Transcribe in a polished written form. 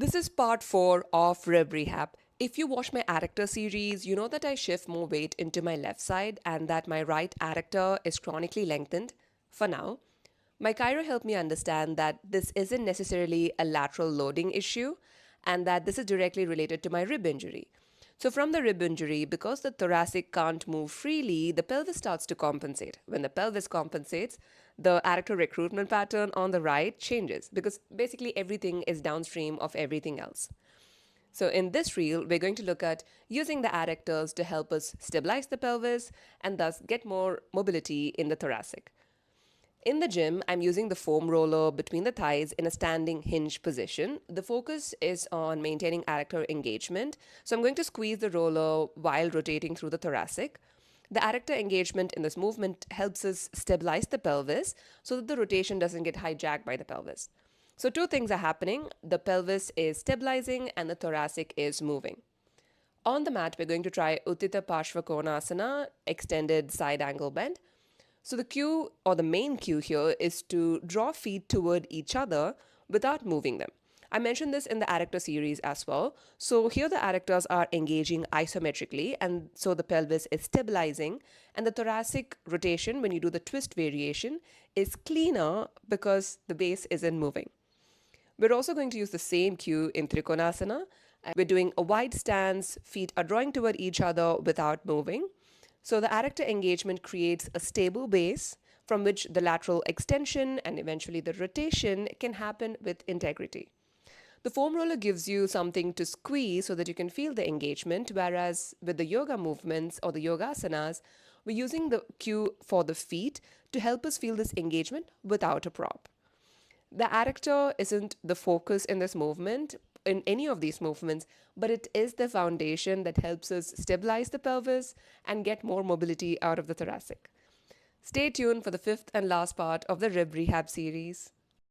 This is part 4 of rib rehab. If you watch my adductor series, you know that I shift more weight into my left side and that my right adductor is chronically lengthened for now. My chiro helped me understand that this isn't necessarily a lateral loading issue and that this is directly related to my rib injury. So, from the rib injury, because the thoracic can't move freely, the pelvis starts to compensate. When the pelvis compensates, the adductor recruitment pattern on the right changes because basically everything is downstream of everything else. So, in this reel, we're going to look at using the adductors to help us stabilize the pelvis and thus get more mobility in the thoracic. In the gym, I'm using the foam roller between the thighs in a standing hinge position. The focus is on maintaining adductor engagement. So I'm going to squeeze the roller while rotating through the thoracic. The adductor engagement in this movement helps us stabilize the pelvis so that the rotation doesn't get hijacked by the pelvis. So two things are happening. The pelvis is stabilizing and the thoracic is moving. On the mat, we're going to try Uttita Parshva Konasana, extended side angle bend. So the cue or the main cue here is to draw feet toward each other without moving them. I mentioned this in the adductor series as well. So here the adductors are engaging isometrically and so the pelvis is stabilizing and the thoracic rotation when you do the twist variation is cleaner because the base isn't moving. We're also going to use the same cue in Trikonasana. We're doing a wide stance, feet are drawing toward each other without moving. So the adductor engagement creates a stable base from which the lateral extension and eventually the rotation can happen with integrity. The foam roller gives you something to squeeze so that you can feel the engagement, whereas with the yoga movements or the yogasanas, we're using the cue for the feet to help us feel this engagement without a prop. The adductor isn't the focus in this movement, in any of these movements, but it is the foundation that helps us stabilize the pelvis and get more mobility out of the thoracic. Stay tuned for the fifth and last part of the rib rehab series.